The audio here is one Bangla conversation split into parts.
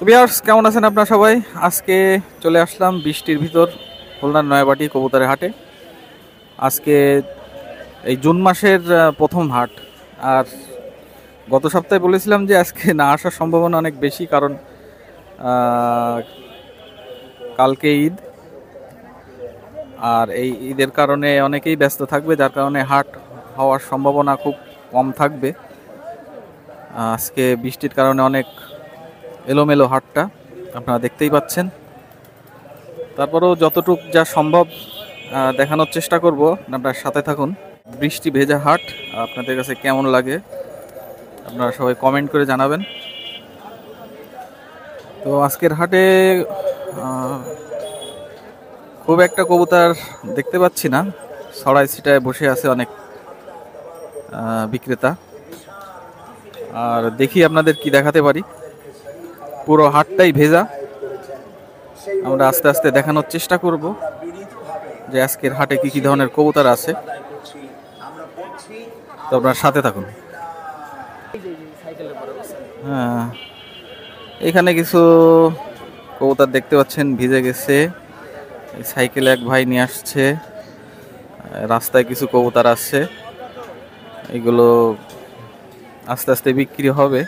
তো ভিউয়ার্স, কেমন আছেন আপনারা সবাই? আজকে চলে আসলাম বৃষ্টির ভিতর খুলনার নয়াবাটি কবুতরের হাটে। আজকে এই জুন মাসের প্রথম হাট। আর গত সপ্তাহে বলেছিলাম যে আজকে না আসার সম্ভাবনা অনেক বেশি, কারণ কালকে ঈদ, আর এই ঈদের কারণে অনেকেই ব্যস্ত থাকবে, যার কারণে হাট হওয়ার সম্ভাবনা খুব কম থাকবে। আজকে বৃষ্টির কারণে অনেক এলোমেলো হাটটা আপনারা দেখতেই পাচ্ছেন। তারপরেও যতটুক যা সম্ভব দেখানোর চেষ্টা করব, আপনারা সাথে থাকুন। বৃষ্টি ভেজা হাট আপনাদের কাছে কেমন লাগে আপনারা সবাই কমেন্ট করে জানাবেন। তো আজকের হাটে খুব একটা কবুতর দেখতে পাচ্ছি না, ছড়াই ছিটায় বসে আছে অনেক বিক্রেতা। আর দেখি আপনাদের কি দেখাতে পারি। পুরো হাটটাই ভেজা, আমরা আস্তে আস্তে দেখানোর চেষ্টা করব যে আজকের হাটে কি কি ধরনের কবুতর আছে। তো আপনার সাথে থাকুন। হ্যাঁ, এখানে কিছু কবুতর দেখতে পাচ্ছেন ভিজে গেছে, সাইকেলে এক ভাই নিয়ে আসছে। রাস্তায় কিছু কবুতর আসছে, এগুলো আস্তে আস্তে বিক্রি হবে।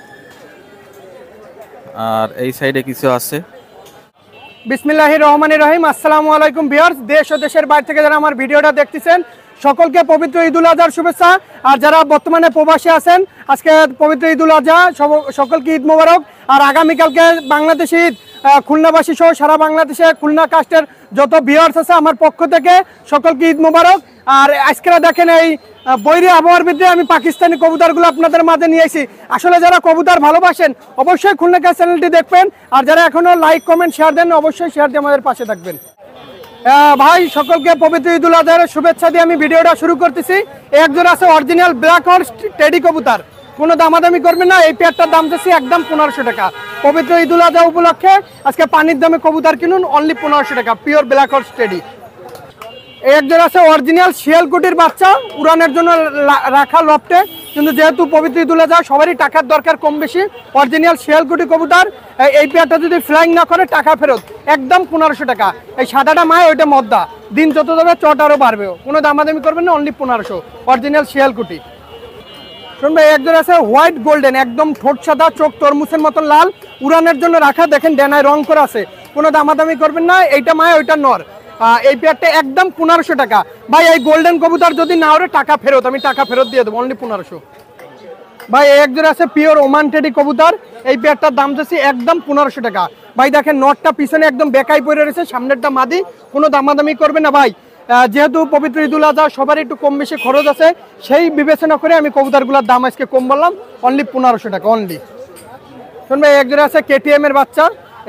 আর এই সাইডে কিছু আছে। বিসমিল্লাহির রহমানির রহিম। আসসালামু আলাইকুম ভিউয়ার্স, দেশ ও দেশের বাইরে থেকে যারা আমার ভিডিওটা দেখতেছেন সকলকে পবিত্র ঈদুল আজহার শুভেচ্ছা। আর যারা বর্তমানে প্রবাসী আছেন, আজকে পবিত্র ঈদুল আজহা, সকলকে ঈদ মোবারক। আর আগামীকালকে বাংলাদেশ ঈদ। খুলনাবাসী সহ সারা বাংলাদেশে খুলনা কাস্টের যত ভিউয়ার্স আছে আমার পক্ষ থেকে সকলকে ঈদ মোবারক। আর আজকে দেখেন এই বৈরী আবহাওয়ার ভিতরে আমি পাকিস্তানি কবুতরগুলো আপনাদের মাঝে নিয়ে এসেছি। আসলে যারা কবুতর ভালোবাসেন অবশ্যই খুলনা কাস্ট চ্যানেলটি দেখবেন, আর যারা এখনো লাইক কমেন্ট শেয়ার দেন অবশ্যই শেয়ার দিয়ে আমাদের পাশে থাকবেন। ভাই, সকলকে পবিত্র ঈদুল আজহার শুভেচ্ছা দিয়ে আমি ভিডিওটা শুরু করতেছি। একজন আছে অরিজিনাল ব্ল্যাক হর্স টেডি কবুতর, কোনো দামাদামি করবেন না। এই পেয়ারটার দাম চাচ্ছি একদম 1500 টাকা। পবিত্র ঈদুল আজহা উপলক্ষে আজকে পানির দামে কবুতর কিনুন, অনলি 1500 টাকা, পিওর ব্ল্যাক হর্স টেডি। একজন আছে অরিজিনাল শিয়ালকুটির বাচ্চা, উড়ানের জন্য রাখা লফটে, কিন্তু যেহেতু পবিত্র ঈদুল আজহা সবারই টাকার দরকার কম বেশি। অরিজিনাল শিয়ালকুটি কবুতর, এই পেয়ারটা যদি ফ্লাইং না করে টাকা ফেরত, একদম 1500 টাকা। এই সাদাটা মায়, ওইটা মদ্দা, দিন যত যাবে চট আরও বাড়বে, কোনো দামাদামি করবেন না, অনলি 1500, অরিজিনাল শিয়ালকুটি। শুনবে, একজন আছে হোয়াইট গোল্ডেন, একদম ঠোঁট সাদা, চোখ তরমুজের মতন লাল, উড়ানের জন্য রাখা, দেখেন ডেনায় রং করা আছে, কোনো দামাদামি করবেন না। এইটা মায়, ওইটা নর। এই পেয়ারটা একদম 1500 টাকা। ভাই, এই গোল্ডেন কবুতর যদি না ওরে টাকা ফেরত, আমি টাকা ফেরত দিয়ে দেবো, অনলি 1500। ভাই, একজন আছে পিওর ওমান টেডি কবুতর, এই পেয়ারটার দাম যাচ্ছে একদম 1500 টাকা। ভাই দেখেন, নটটা পিছনে একদম বেকাই পড়ে রয়েছে, সামনেরটা মাদি, কোনো দামাদামি করবে না ভাই। যেহেতু পবিত্র ঈদুল আজহা সবার একটু কম বেশি খরচ আছে, সেই বিবেচনা করে আমি কবুতরগুলোর দাম আজকে কম বললাম, অনলি 1500 টাকা অনলি। শুনবে, একজন আছে কেটিএম এর বাচ্চা,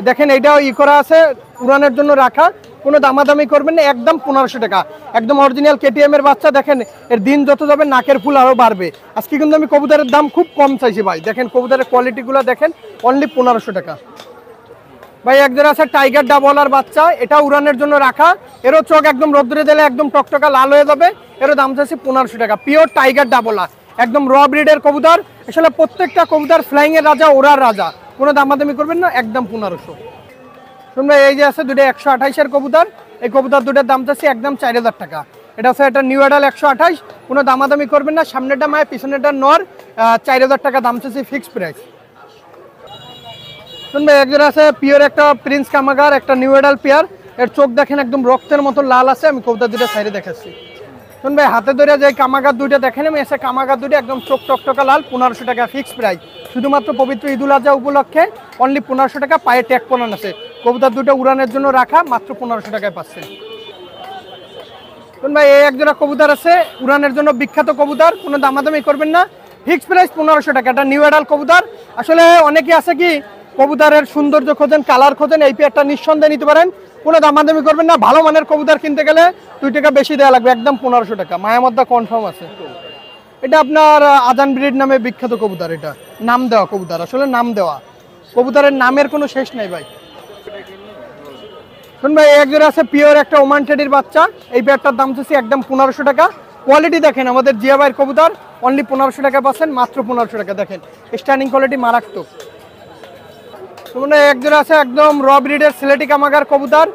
দেখেন এইটাও করা আছে, উড়ানের জন্য রাখা, কোনো দামাদামি করবেন না, একদম 1500 টাকা, একদম অরিজিনাল কেটিএম এর বাচ্চা। দেখেন এর দিন যত যাবে নাকের ফুল আরও বাড়বে। আজকে কিন্তু আমি কবুতরের দাম খুব কম চাইছি ভাই, দেখেন কবুতরের কোয়ালিটিগুলো দেখেন, অনলি 1500 টাকা। ভাই, একজন আছে টাইগার ডাবলার বাচ্চা, এটা উড়ানের জন্য রাখা, এরও চোখ একদম রোদ্রে দিলে একদম টকটকা লাল হয়ে যাবে, এরও দাম চাইছি 1500 টাকা, পিওর টাইগার ডাবলা, একদম র ব্রিডের কবুতর। আসলে প্রত্যেকটা কবুতর ফ্লাইং এর রাজা, ওড়ার রাজা, কোনো দামাদামি করবেন না, একদম 1500। শুনবে, এই যে আছে দুটো 128-এর কবুতর, এই কবুতর দুটোর দাম চাচ্ছি একদম 4000 টাকা। এটা হচ্ছে একটা নিউ অ্যাডাল 128, কোনো দামাদামি করবেন না, সামনেটা মায়ের পিছনেটা নর, 4000 টাকা দাম চাচ্ছি, ফিক্সড প্রাইস। শুনবে, একজন আছে পিওর একটা প্রিন্স কামাগার, একটা নিউ অ্যাডাল পেয়ার, এর চোখ দেখেন একদম রক্তের মতো লাল আছে, আমি কবুতর দুটো সাইডে দেখাচ্ছি। শুনবে, হাতে ধরে যে কামাগার দুইটা দেখেন, আমি এসে কামাগার দুটো একদম চোখ টকটকা লাল, 1500 টাকা ফিক্সড প্রাইস, শুধুমাত্র পবিত্র ঈদুল আজহা উপলক্ষে অনলি 1500 টাকা। পায়ে ট্যাগ পরান আছে, কবুতর দুটো উড়ানের জন্য রাখা, মাত্র 1500 টাকায় পাচ্ছে। শুনবে, এই একজোড়া কবুতর আছে উড়ানের জন্য বিখ্যাত কবুতর, কোনো দামাদামি করবেন না, ফিক্সড প্রাইস 1500 টাকা। এটা নিউ অ্যাডাল কবুতর। আসলে অনেকে আছে কি কবুতরের সৌন্দর্য খোঁজেন, কালার খোঁজেন, এই পেয়ারটা নিঃসন্দেহে নিতে পারেন, কোনো দামাদামি করবেন না। ভালো মানের কবুতর কিনতে গেলে 2 টাকা বেশি দেওয়া লাগবে, একদম 1500 টাকা, মায়ামদ্দা কনফার্ম আছে। এটা আপনার আজান ব্রিড নামে বিখ্যাত কবুতর, এটা নাম দেওয়া কবুতর, আসলে নাম দেওয়া কবুতরের নামের কোনো শেষ নেই ভাই। শুনবে, একজোড়া আছে পিওর একটা ওমান টেডির বাচ্চা, এই পেয়ারটার দাম চাচ্ছি একদম 1500 টাকা। কোয়ালিটি দেখেন, আমাদের জিয়া ভাইয়ের কবুতর, অনলি 1500 টাকা পাচ্ছেন, মাত্র 1500 টাকা। দেখেন স্ট্যান্ডিং কোয়ালিটি মারাত্মক। মানে একজোড়া আছে একদম র ব্রিডের সিলেটি কামাগার কবুতর,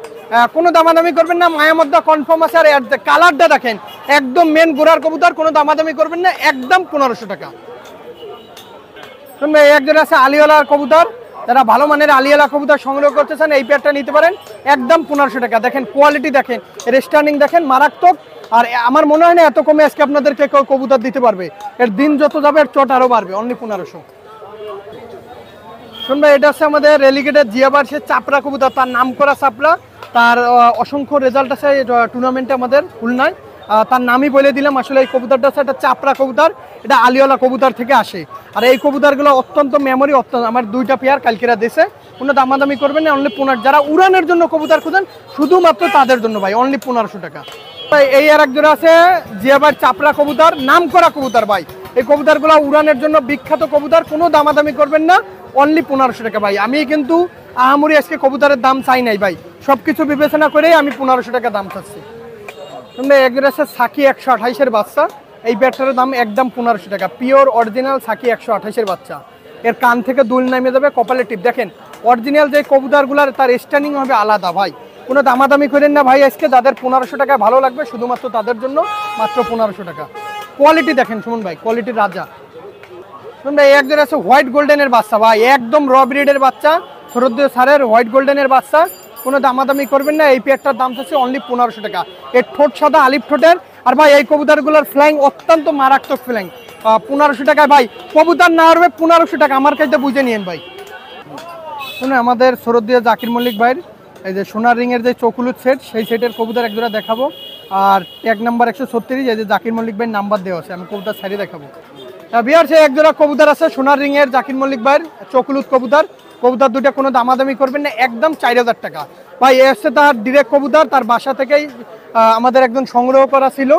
কোনো দামাদামি করবেন না, মায়া মধ্যে কনফার্ম আছে। আর কালারটা দেখেন একদম মেন গোড়ার কবুতর, কোনো দামাদামি করবেন না, একদম 1500 টাকা। শুনবে একজোড়া আছে আলিওয়ালার কবুতর, যারা ভালো মানের আলিওয়ালা কবুতর সংগ্রহ করতে চান এই পেয়ারটা নিতে পারেন, একদম 1500 টাকা। দেখেন কোয়ালিটি দেখেন, রেস্টার্নিং দেখেন মারাত্মক। আর আমার মনে হয় না এত কমে আজকে আপনাদেরকে কেউ কবুতর দিতে পারবে, এর দিন যত যাবে এর চট আরও বাড়বে। অনলি 1500। শুনবে এটা হচ্ছে আমাদের রেলিগেটের জিয়াবার, সে চাপড়া কবুতর, তার নাম করা চাপড়া, তার অসংখ্য রেজাল্ট আছে টুর্নামেন্টে আমাদের খুলনায়। তার নামই বলে দিলাম, আসলে এই কবুতরটা হচ্ছে একটা চাপড়া কবুতর, এটা আলিওয়ালা কবুতর থেকে আসে। আর এই কবুতরগুলো অত্যন্ত মেমোরি, অত্যন্ত আমার 2টা পেয়ার কালকেরা দেশে, কোনো দামাদামি করবেন না, অনলি 15। যারা উড়ানের জন্য কবুতর খুঁজেন শুধুমাত্র তাদের জন্য ভাই, অনলি 1500 টাকা। এই আর এক জোড়া আছে জিয়াবার চাপড়া কবুতর, নাম করা কবুতর ভাই। এই কবুতরগুলো উড়ানের জন্য বিখ্যাত কবুতর, কোনো দামাদামি করবেন না, অনলি 1500 টাকা ভাই। আমি কিন্তু আহামরি আজকে কবুতরের দাম চাই নাই ভাই, সব কিছু বিবেচনা করেই আমি 1500 টাকা দাম চাচ্ছি। শুনবে একজন আছে সাকি 128-এর বাচ্চা, এই পেয়ারটার দাম একদম 1500 টাকা। পিওর অরিজিনাল সাকি 128-এর বাচ্চা, এর কান থেকে দুল নামে যাবে, কপালে টিপ দেখেন। অরিজিনাল যে কবুতরগুলার তার স্ট্যান্ডিং হবে আলাদা ভাই, কোনো দামাদামি করেন না ভাই। আজকে যাদের 1500 টাকা ভালো লাগবে শুধুমাত্র তাদের জন্য মাত্র 1500 টাকা। কোয়ালিটি দেখেন সুমন ভাই, কোয়ালিটির রাজা। শুনুন ভাই একজন আছে হোয়াইট গোল্ডেনের বাচ্চা ভাই, একদম র ব্রিডের বাচ্চা, শরদ্দীয় স্যারের হোয়াইট গোল্ডেনের বাচ্চা, কোনো দামাদামি করবেন না। এই পেয়ারটার দাম হচ্ছে অনলি 1500 টাকা। এর ঠোঁট সাদা আলিফ ঠোঁটের, আর ভাই এই কবুতরগুলোর ফ্ল্যাং অত্যন্ত মারাত্মক ফ্ল্যাং। 1500 টাকায় ভাই কবুতর না হবে 1500 টাকা, আমার কাছে বুঝে নিয়েন ভাই। শুনে আমাদের শরদ্দীয় জাকির মল্লিক ভাইয়ের এই যে সোনার রিংয়ের যে চকুলুত সেট, সেই সেটের কবুতর একজোড়া দেখাবো। আর ট্যাগ নাম্বার 136, এই যে জাকির মল্লিক ভাইয়ের নাম্বার দেওয়া আছে, আমি কবুতর সাইডে দেখাবো। বিহার সে একজোড়া কবুতর আছে সোনার রিংয়ের জাকির মল্লিক ভাইয়ের চকুলুত কবুতর, কবুতর দুটা কোনো দামাদামি করবেন না, একদম 4000 টাকা ভাই। এসছে তার ডিরেক্ট কবুতর, তার বাসা থেকেই আমাদের একজন সংগ্রহ করা ছিল,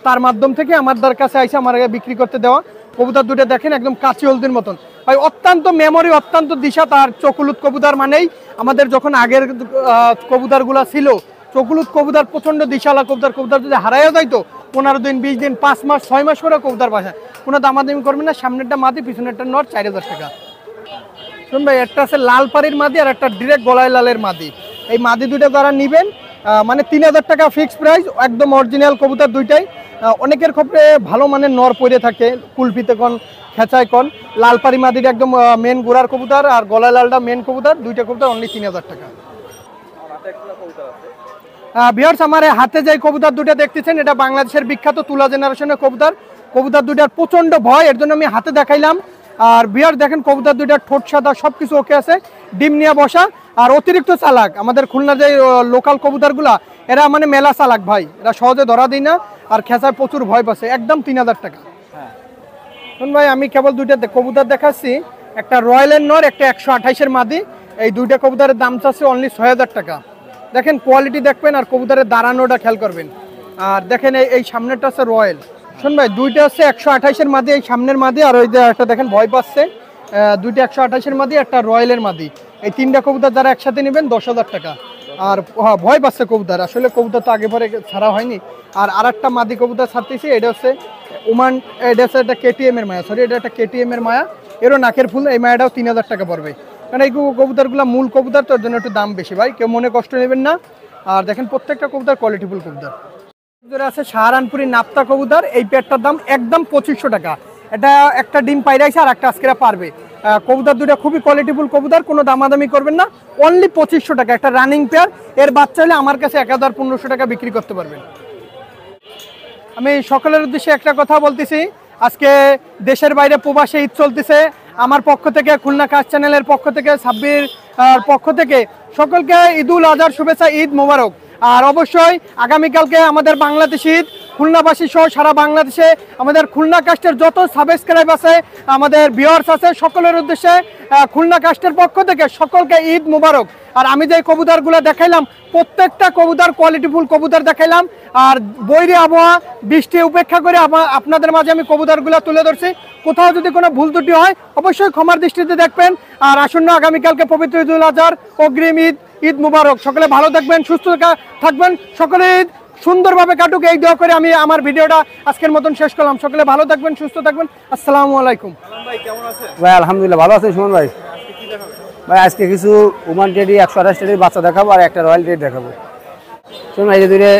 তার মাধ্যম থেকে আমাদের কাছে আইসে আমার বিক্রি করতে দেওয়া কবুতর দুটো দেখেন একদম কাঁচি হলদির মতন ভাই, অত্যন্ত মেমোরি, অত্যন্ত দিশা। তার চকুলুত কবুতর মানেই আমাদের যখন আগের কবুতরগুলো ছিল চকুলুত কবুতর প্রচন্ড দিশালা কবুতর, কবুতর যদি হারাইও যাইতো 15 দিন 20 দিন 5 মাস 6 মাস করে কবুতর বাসায়, কোনো দামাদামি করবেন না। সামনেরটা মাদি, পিছনেরটা নর, 4000 টাকা। শুনুন ভাই একটা আছে লাল পাড়ির মাদি আর একটা ডিরেক্ট গলায় লালের মাদি, এই মাদি দুটো যারা নেবেন মানে 3000 টাকা ফিক্সড প্রাইস, একদম অরিজিনাল কবুতর দুইটাই। অনেকের ক্ষেত্রে ভালো মানের নর পড়ে থাকে, কুলফিতে কন খেঁচায় কন। লাল পাড়ি মাদির একদম মেন গোড়ার কবুতর, আর গলায় লালটা মেন কবুতর, দুইটা কবুতর অনলি 3000 টাকা। ভিউয়ার্স আমার হাতে যে কবুতর দুটো দেখতেছেন এটা বাংলাদেশের বিখ্যাত তুলা জেনারেশনের কবুতর, কবুতর দুটার প্রচন্ড ভয়, এর জন্য আমি হাতে দেখাইলাম। আর ভিউয়ার্স দেখেন কবুতর দুটার ঠোঁট সাদা, সবকিছু ওকে আছে, ডিম নিয়ে বসা, আর অতিরিক্ত চালাক। আমাদের খুলনার যে লোকাল কবুতরগুলা এরা মানে মেলা চালাক ভাই, এরা সহজে ধরা দিই না, আর খেঁচায় প্রচুর ভয় পাচ্ছে, একদম 3000 টাকা। শুনুন ভাই আমি কেবল দুইটা কবুতর দেখাচ্ছি, একটা রয়্যালের নর, একটা 128-এর মাদি, এই দুইটা কবুতরের দাম চাচ্ছে অনলি 6000 টাকা। দেখেন কোয়ালিটি দেখবেন আর কবুতরের দাঁড়ানোটা খেয়াল করবেন। আর দেখেন এই সামনেরটা আছে রয়্যাল। শুন ভাই দুইটা আছে 128-এর মাদি, এই সামনের মাদি, আর ওই যে একটা দেখেন ভয় পাচ্ছে, দুইটা 128-এর মাদি, একটা রয়্যালের মাদি, এই তিনটা কবুতর যারা একসাথে নেবেন 10,000 টাকা। আর ভয় পাচ্ছে কবুতর, আসলে কবুতর তো আগে পরে ছাড়া হয়নি। আর একটা মাদি কবুতর ছাড়তেছি, এটা হচ্ছে ওমান, এটা হচ্ছে একটা KTM-এর মায়া, সরি এটা একটা KTM-এর মায়া, এরও নাকের ফুল, এই মায়াটাও 3000 টাকা পড়বে। কারণ এই কবুতরগুলো মূল কবুতর, তোর জন্য একটু দাম বেশি ভাই, কেউ মনে কষ্ট নেবেন না। আর দেখেন প্রত্যেকটা কবুতর কোয়ালিটিফুল কবুতর। আছে সাহারানপুরি নাপ্তা কবুতর, এই পেয়ারটার দাম একদম 2500 টাকা। এটা একটা ডিম পাইরাইছে আর একটা আজকেরা পারবে। কবুতর দুটো খুবই কোয়ালিটিফুল কবুতর, কোনো দামাদামি করবেন না, অনলি 2500 টাকা একটা রানিং পেয়ার। এর বাচ্চা হলে আমার কাছে 1500 টাকা বিক্রি করতে পারবেন। আমি সকলের উদ্দেশ্যে একটা কথা বলতেছি, আজকে দেশের বাইরে প্রবাসে ঈদ চলতেছে, আমার পক্ষ থেকে খুলনা কাজ চ্যানেলের পক্ষ থেকে, সাব্বির পক্ষ থেকে সকলকে ঈদুল আজহার শুভেচ্ছা, ঈদ মোবারক। আর অবশ্যই আগামীকালকে আমাদের বাংলাদেশ ঈদ, খুলনাবাসী সহ সারা বাংলাদেশে আমাদের খুলনা কাস্টের যত সাবস্ক্রাইব আছে, আমাদের ভিউয়ার্স আছে, সকলের উদ্দেশ্যে খুলনা কাস্টের পক্ষ থেকে সকলকে ঈদ মোবারক। আর আমি যে কবুতরগুলো দেখাইলাম প্রত্যেকটা কবুতর কোয়ালিটিফুল কবুতর দেখাইলাম, আর বৈরী আবহাওয়া বৃষ্টি উপেক্ষা করে আপনাদের মাঝে আমি কবুতরগুলো তুলে ধরছি। কোথাও যদি কোনো ভুল ত্রুটি হয় অবশ্যই ক্ষমার দৃষ্টিতে দেখবেন। আর আসন্ন আগামীকালকে পবিত্র ঈদুল আজহার অগ্রিম ঈদ মুবারক। সকলে ভালো থাকবেন, সুস্থ থাকবেন, সকলে ঈদ সুন্দরভাবে কাটুক, এই দোয়া করে আমি আমার ভিডিওটা আজকের মতন শেষ করলাম। সকলে ভালো থাকবেন, সুস্থ থাকবেন, আসসালামু আলাইকুম। ভাই আলহামদুলিল্লাহ ভালো আছেন সুমন ভাই? ভাই আজকে কিছু ওমান টেডি 128 টেডির বাচ্চা দেখাবো আর একটা রয়্যাল টেডি দেখাবো। শুনুন, এই যে দুটো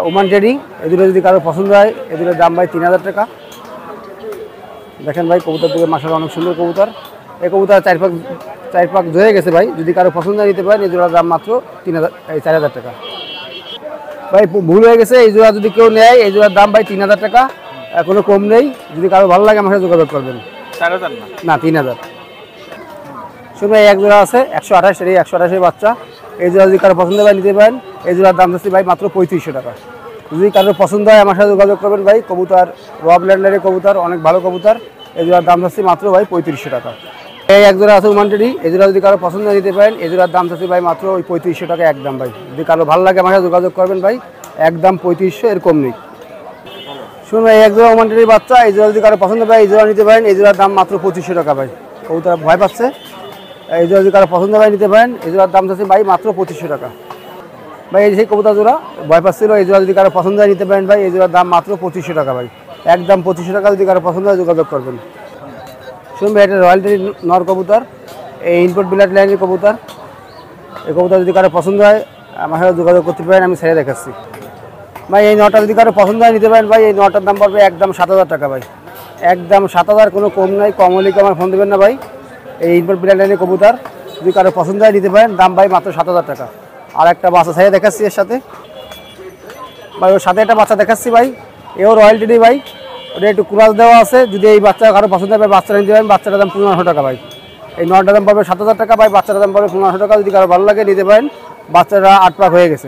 ওমান টেডি, এই দুটো যদি কারো পছন্দ হয়, এই দুটোর দাম ভাই 3000 টাকা। দেখেন ভাই কবুতর দুটো মাশাআল্লাহ অনেক সুন্দর কবুতর। এই কবুতর চার পাক ধরে গেছে ভাই, যদি কারো পছন্দ হয় নিতে পারেন। এই জোড়ার দাম মাত্র 4000 টাকা। ভাই ভুল হয়ে গেছে, এই জোড়া যদি কেউ নেয় এই জোড়ার দাম ভাই 3000 টাকা, কোনো কম নেই। যদি কারো ভালো লাগে আমার সাথে যোগাযোগ করবেন। 4000 না 3000। শুনুন, এই এক জোড়া আছে 128 এর, 128 বাচ্চা। এই জোড়া যদি কারো পছন্দ হয় নিতে পারেন। এই জোড়ার দাম হচ্ছে ভাই মাত্র 3500 টাকা। যদি কারো পছন্দ হয় আমার সাথে যোগাযোগ করবেন ভাই। কবুতর রবল্যান্ডারের কবুতর, অনেক ভালো কবুতর। এই জোড়ার দাম হচ্ছে মাত্র ভাই 3500 টাকা। এই এক জোড়া আছে ওমান টেডি, এই জোড়া যদি কারো পছন্দ হয় নিতে পারেন। এই জোড়ার দাম হচ্ছে ভাই মাত্র ওই 3500 টাকা একদম ভাই। যদি কারো ভালো লাগে আমার সাথে যোগাযোগ করবেন ভাই, একদম 3500, এর কম নেই। শুনুন, এই এক জোড়া ওমান টেডির বাচ্চা, এই জোড়া যদি কারো পছন্দ হয় এই জোড়া নিতে পারেন। এই জোড়ার দাম মাত্র 2500 টাকা ভাই। কবুতর ভয় পাচ্ছে। এই জোড়া যদি কারো পছন্দ হয় নিতে পারেন। এই জোড়ার দাম হচ্ছে ভাই মাত্র 2500 টাকা ভাই। এই সেই কবুতর জোড়া ভয় পাচ্ছিল, এই জোড়া যদি কারো পছন্দ হয় নিতে পারেন ভাই। এই জোড়ার দাম মাত্র 2500 টাকা ভাই, একদম 2500 টাকা। যদি কারো পছন্দ হয় যোগাযোগ করবেন। শুনুন ভাই, এটা রয়্যাল টেডি নর কবুতর, এই ইনপুট ব্লাড লাইনের কবুতর। এই কবুতর যদি কারো পছন্দ হয় আমার সাথে যোগাযোগ করতে পারেন, আমি ছেড়ে দেখাচ্ছি ভাই। এই নটা যদি কারো পছন্দ হয় নিতে পারেন ভাই। এই নটার দাম পড়বে একদম 7000 টাকা ভাই, একদম 7000, কোনো কম নাই। কম হলে আমার ফোন দেবেন না ভাই। এই ইনপুট ব্লাড লাইনের কবুতর যদি কারো পছন্দ হয় নিতে পারেন, দাম ভাই মাত্র 7000 টাকা। আর একটা বাচ্চা ছেড়ে দেখাচ্ছি এর সাথে ভাই, ওর সাথে একটা বাচ্চা দেখাচ্ছি ভাই। এও রয়্যাল টেডি ভাই, ওটা একটু কুরাস দেওয়া আছে। যদি এই বাচ্চা কারো পছন্দ হয় বাচ্চারা নিতে পারেন। বাচ্চাটার দাম 1500 টাকা ভাই। এই নটার দাম পাবে 7000 টাকা ভাই, বাচ্চাটার দাম পাবে 1500 টাকা। যদি কারো ভালো লাগে নিতে পারেন। বাচ্চারা 8 পাক হয়ে গেছে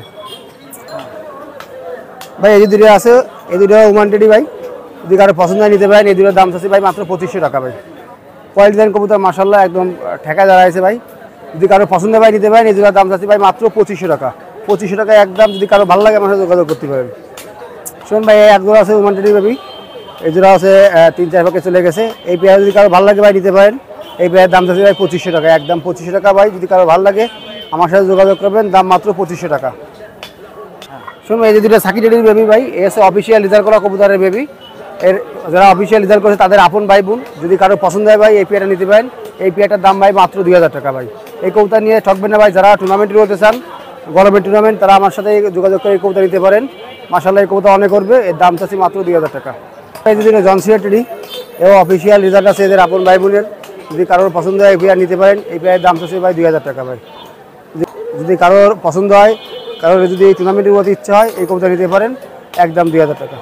ভাই। এই যে দুটো আছে, এই দুটো ওমান টেডি ভাই, যদি কারো পছন্দ হয় নিতে পারেন। এই দুটোর দাম আছে ভাই মাত্র 2500 টাকা ভাই। কোয়ালিটি দেন কবুতর মাশাআল্লাহ একদম ঠেকায় দাঁড়াইছে ভাই। যদি কারো পছন্দ হয় নিতে পারেন। এই দুটোর দাম আছে ভাই মাত্র 2500 টাকা, 2500 টাকা একদম। যদি কারো ভালো লাগে আমার সাথে যোগাযোগ করতে পারেন। শুনুন ভাই, এক জোড়া আছে ওমান টেডি ভাবি, এই জোড়া আছে 3-4 পাকে চলে গেছে। এই পেয়ার যদি কারো ভালো লাগে ভাই নিতে পারেন। এই পেয়ারের দাম আছে ভাই 2500 টাকা, একদম 2500 টাকা ভাই। যদি কারো ভালো লাগে আমার সাথে যোগাযোগ করবেন, দাম মাত্র 2500 টাকা। শুনুন, এই যে দুটো সাকি টেডির বেবি ভাই, এ আছে অফিসিয়াল রিজার্ভ করা কবুতরের বেবি। এর যারা অফিসিয়াল রিজার্ভ করেছে তাদের আপন ভাই বোন। যদি কারো পছন্দ হয় ভাই এই পেয়ারটা নিতে পারেন। এই পেয়ারটার দাম ভাই মাত্র 2000 টাকা ভাই। এই কবুতর নিয়ে ঠকবেন না ভাই। যারা টুর্নামেন্ট করতে চান, গরমের টুর্নামেন্ট, তারা আমার সাথে যোগাযোগ করে এই কবুতর নিতে পারেন। মাশাআল্লাহ এই কবুতর অনেক করবে। এর দাম চাচ্ছি মাত্র 2000 টাকা। এই যে জনসিয়া টেডি, এও অফিসিয়াল রিজাল্ট আছে এদের আপন ভাই বোনের। যদি কারোর পছন্দ হয় এই পেয়ার নিতে পারেন। এই পেয়ারের দাম চাচ্ছি ভাই 2000 টাকা ভাই। যদি কারোর পছন্দ হয়, কারোর যদি এই টুর্নামেন্টের মধ্যে ইচ্ছা হয় এই কবুতর নিতে পারেন, একদম 2000 টাকা।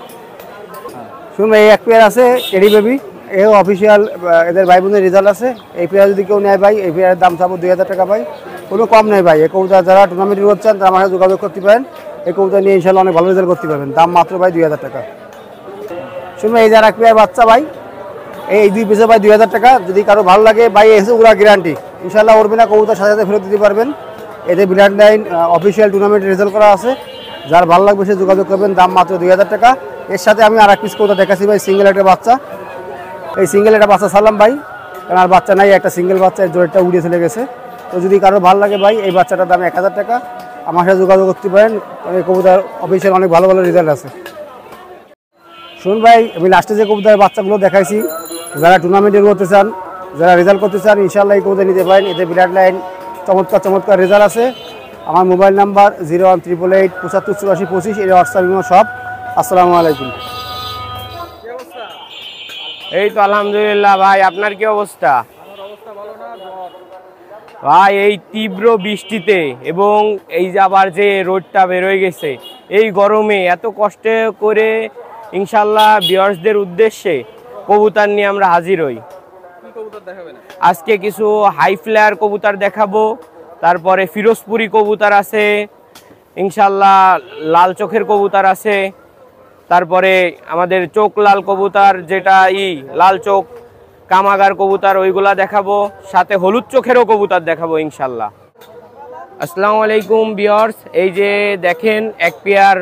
শুনুন, এই এক পেয়ার আছে টেডি বেবি, এও অফিসিয়াল এদের ভাই বোনের রেজাল্ট আছে। এই পেয়ার যদি কেউ নেয় ভাই, এই পেয়ারের দাম চাবো 2000 টাকা ভাই, কোনো কম নেই ভাই। এই কবুতর যারা টুর্নামেন্টে করছেন তারা আমার সাথে যোগাযোগ করতে পারেন। এই কবুতর নিয়ে ইনশাল্লাহ অনেক ভালো রেজাল্ট করতে পারবেন। দাম মাত্র ভাই 2000 টাকা। শুনুন, এই যারা এক পেয়ার বাচ্চা ভাই, এই 2 পিসে ভাই 2000 টাকা। যদি কারো ভালো লাগে ভাই, এসে ওরা গ্যারান্টি ইনশাল্লাহ উঠবে না, কবুতর সাথে সাথে ফেরত দিতে পারবেন। এদের blood line official tournament result করা আছে। যার ভালো লাগবে সে যোগাযোগ করবেন, দাম মাত্র 2000 টাকা। এর সাথে আমি আর এক পিস কবুতর দেখাচ্ছি ভাই, সিঙ্গেল একটা বাচ্চা। এই সিঙ্গেল একটা বাচ্চা ছাড়লাম ভাই, কারণ আর বাচ্চা নাই, একটা সিঙ্গেল বাচ্চা, এর জোরটা উড়িয়ে চলে গেছে। তো যদি কারো ভালো লাগে ভাই, এই বাচ্চাটার দাম 1000 টাকা। আমার সাথে যোগাযোগ করতে পারেন। এই কবুতর অফিসিয়াল অনেক ভালো ভালো রেজাল্ট আছে। শুনুন ভাই, আমি লাস্টে যে কবুতরের বাচ্চাগুলো দেখাইছি, যারা টুর্নামেন্টে করতে চান, যারা রেজাল্ট করতে চান, ইনশাল্লাহ এই কবুতর নিতে পারেন। এদের ব্লাড লাইন চমৎকার চমৎকার রেজাল্ট আছে। আমার মোবাইল নাম্বার 01888 7584 25, এর হোয়াটসঅ্যাপ সব। আসসালামু আলাইকুম। এই তো আলহামদুলিল্লাহ ভাই, আপনার কি অবস্থা? ভাই এই তীব্র বৃষ্টিতে এবং এই যে আবার যে রোদটা বেরোয় গেছে, এই গরমে এত কষ্ট করে ইনশাল্লাহ ভিউয়ার্সদের উদ্দেশ্যে কবুতর নিয়ে আমরা হাজির হই। আজকে কিছু হাই ফ্লায়ার কবুতর দেখাবো, তারপরে ফিরোজপুরি কবুতর আছে, ইনশাল্লাহ লাল চোখের কবুতর আছে, তারপরে আমাদের চোখ লাল কবুতর, যেটা লাল চোখ কামাগার কবুতর, ওইগুলা দেখাবো। সাথে হলুদ চোখেরও কবুতর দেখাবো ইনশাল্লাহ। আসসালামু আলাইকুম ভিউয়ার্স, এই যে দেখেন এক পেয়ার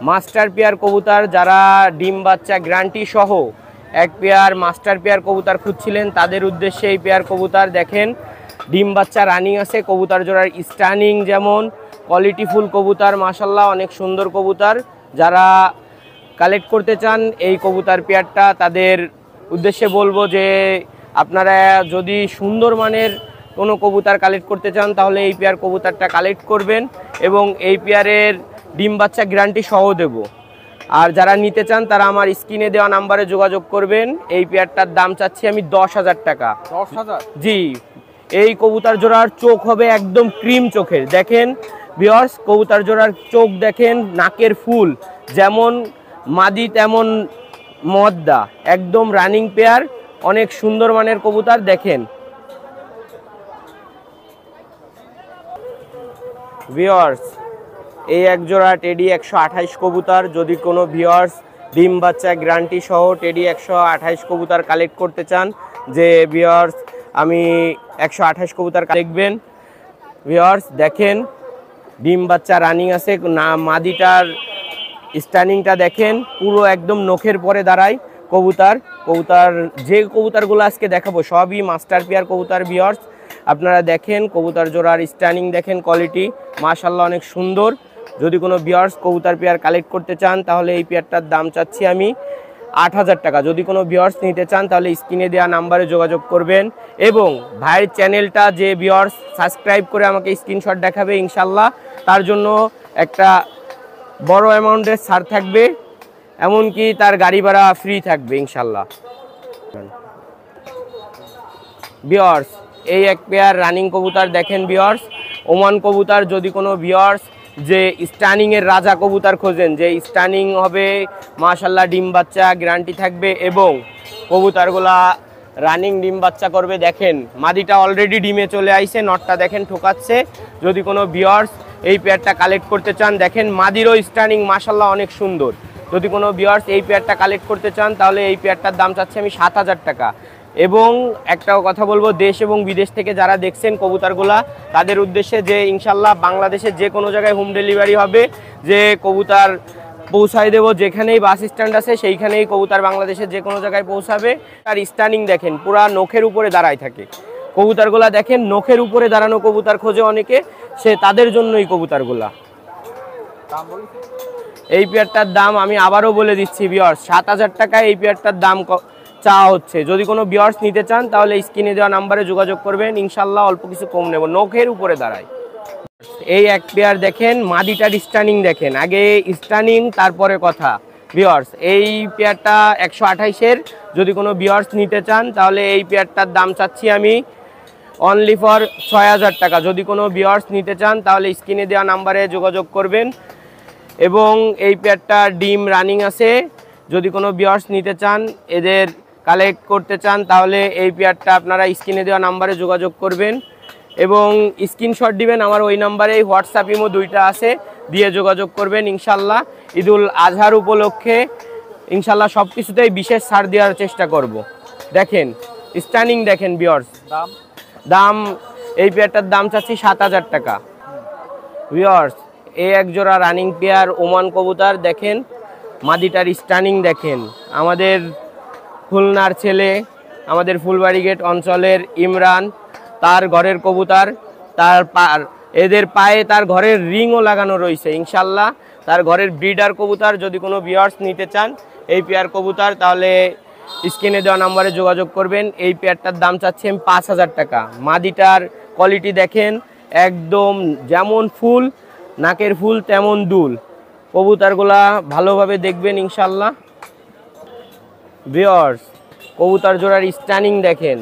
মাস্টার পেয়ার কবুতর, যারা ডিম বাচ্চা গ্যারান্টি সহ এক পেয়ার মাস্টার পেয়ার কবুতর খুঁজছিলেন তাদের উদ্দেশ্যে এই পেয়ার কবুতর দেখেন। ডিম বাচ্চা রানিং আছে, কবুতর জোড়ার স্টানিং যেমন, কোয়ালিটিফুল কবুতর মাশাল্লাহ, অনেক সুন্দর কবুতর। যারা কালেক্ট করতে চান এই কবুতর পেয়ারটা, তাদের উদ্দেশ্যে বলবো যে আপনারা যদি সুন্দর মানের কোনো কবুতর কালেক্ট করতে চান তাহলে এই পেয়ার কবুতরটা কালেক্ট করবেন এবং এই পেয়ারের ডিম বাচ্চা গ্যারান্টি সহ দেব। আর যারা নিতে চান তারা আমার স্ক্রিনে দেওয়া নাম্বারে যোগাযোগ করবেন। এই পেয়ারটার দাম চাচ্ছি আমি 10,000 টাকা। 10,000? জি, এই কবুতর জোড়ার চোখ হবে একদম ক্রিম চোখের। দেখেন ভিউয়ার্স, কবুতর জোড়ার চোখ দেখেন, নাকের ফুল যেমন মাদি তেমন মদ্দা, একদম রানিং পেয়ার, অনেক সুন্দর মানের কবুতর। দেখেন ভিউয়ার্স, এই এক জোড়া টেডি 128 কবুতর। যদি কোনো ভিউয়ার্স ডিম বাচ্চা গ্যারান্টি সহ টেডি 128 কবুতর কালেক্ট করতে চান, যে ভিউয়ার্স আমি 128 কবুতর দেখবেন। ভিউয়ার্স দেখেন ডিম বাচ্চা রানিং আছে, না মাদিটার স্ট্যান্ডিংটা দেখেন পুরো একদম নখের পরে দাঁড়ায় কবুতর। যে কবুতরগুলো আজকে দেখাবো সবই মাস্টার পেয়ার কবুতর। ভিউয়ার্স আপনারা দেখেন কবুতর জোড়ার স্ট্যান্ডিং দেখেন, কোয়ালিটি মাশাআল্লাহ অনেক সুন্দর। যদি কোনো ভিউয়ার্স কবুতর পেয়ার কালেক্ট করতে চান তাহলে এই পেয়ারটার দাম চাচ্ছি আমি 8,000 টাকা। যদি কোনো ভিউয়ার্স নিতে চান তাহলে স্ক্রিনে দেওয়া নাম্বারে যোগাযোগ করবেন এবং ভাইয়ের চ্যানেলটা যে ভিউয়ার্স সাবস্ক্রাইব করে আমাকে স্ক্রিনশট দেখাবে ইনশাল্লাহ তার জন্য একটা বড় অ্যামাউন্টের ছাড় থাকবে, এমনকি তার গাড়ি ভাড়া ফ্রি থাকবে ইনশাল্লাহ। ভিউয়ার্স এই এক পেয়ার রানিং কবুতর দেখেন ভিউয়ার্স, ওমান কবুতর। যদি কোনো ভিউয়ার্স যে স্টানিংয়ের রাজা কবুতর খোঁজেন, যে স্টানিং হবে মাশাআল্লাহ, ডিম বাচ্চা গ্যারান্টি থাকবে এবং কবুতরগুলা রানিং ডিম বাচ্চা করবে। দেখেন মাদিটা অলরেডি ডিমে চলে আইছে, নটটা দেখেন ঠোকাচ্ছে। যদি কোনো ভিউয়ার্স এই পেয়ারটা কালেক্ট করতে চান, দেখেন মাদিরও স্টানিং মাশাআল্লাহ অনেক সুন্দর। যদি কোনো ভিউয়ার্স এই পেয়ারটা কালেক্ট করতে চান তাহলে এই পেয়ারটার দাম চাচ্ছি আমি 7,000 টাকা। এবং একটা কথা বলবো, দেশ এবং বিদেশ থেকে যারা দেখছেন কবুতরগুলা তাদের উদ্দেশ্যে যে ইনশাল্লাহ বাংলাদেশের যে কোনো জায়গায় হোম ডেলিভারি হবে, যে কবুতর পৌঁছায় দেবো যেখানেই বাস স্ট্যান্ড আছে সেইখানেই কবুতর বাংলাদেশের যে কোনো জায়গায় পৌঁছাবে। আর স্ট্যান্ডিং দেখেন পুরা নখের উপরে দাঁড়ায় থাকে কবুতরগুলা। দেখেন নখের উপরে দাঁড়ানো কবুতর খোঁজে অনেকে, সে তাদের জন্যই কবুতরগুলা। এই পেয়ারটার দাম আমি আবারও বলে দিচ্ছি ভিউয়ার্স, 7,000 টাকা এই পেয়ারটার দাম চাওয়া হচ্ছে। যদি কোনো ভিউয়ার্স নিতে চান তাহলে স্ক্রিনে দেওয়া নাম্বারে যোগাযোগ করবেন, ইনশাল্লাহ অল্প কিছু কম নেব। নখের উপরে দাঁড়ায় এই এক পেয়ার দেখেন, মাদিটার স্টানিং দেখেন, আগে স্টানিং তারপরে কথা। ভিউয়ার্স এই পেয়ারটা 128-এর। যদি কোনো ভিউয়ার্স নিতে চান তাহলে এই পেয়ারটার দাম চাচ্ছি আমি অনলি ফর 6,000 টাকা। যদি কোনো ভিউয়ার্স নিতে চান তাহলে স্ক্রিনে দেওয়া নাম্বারে যোগাযোগ করবেন এবং এই পেয়ারটা ডিম রানিং আছে। যদি কোনো ভিউয়ার্স নিতে চান, এদের কালেক্ট করতে চান তাহলে এই পেয়ারটা আপনারা স্ক্রিনে দেওয়া নাম্বারে যোগাযোগ করবেন এবং স্ক্রিনশট দিবেন আমার ওই নাম্বারে। হোয়াটসঅ্যাপ ইমো দুইটা আছে, দিয়ে যোগাযোগ করবেন ইনশাল্লাহ। ঈদুল আজহার উপলক্ষে ইনশাল্লাহ সব কিছুতেই বিশেষ ছাড় দেওয়ার চেষ্টা করব। দেখেন স্ট্যান্ডিং দেখেন ভিউয়ার্স, দাম এই পেয়ারটার দাম চাচ্ছি 7,000 টাকা। ভিউয়ার্স এই এক জোড়া রানিং পেয়ার ওমান কবুতর দেখেন, মাদিটার স্ট্যান্ডিং দেখেন। আমাদের খুলনার ছেলে, আমাদের ফুলবাড়ি গেট অঞ্চলের ইমরান, তার ঘরের কবুতর, এদের পায়ে তার ঘরের রিংও লাগানো রয়েছে ইনশাল্লাহ, তার ঘরের ব্রিডার কবুতর। যদি কোনো ভিউয়ার্স নিতে চান এই পেয়ার কবুতর তাহলে স্ক্রিনে দেওয়া নাম্বারে যোগাযোগ করবেন। এই পেয়ারটার দাম চাচ্ছি আমি 5,000 টাকা। মাদিটার কোয়ালিটি দেখেন, একদম যেমন ফুল নাকের ফুল তেমন দুল। কবুতরগুলা ভালোভাবে দেখবেন ইনশাল্লাহ। ভিউয়ার্স কবুতর জোড়ার স্ট্যান্ডিং দেখেন,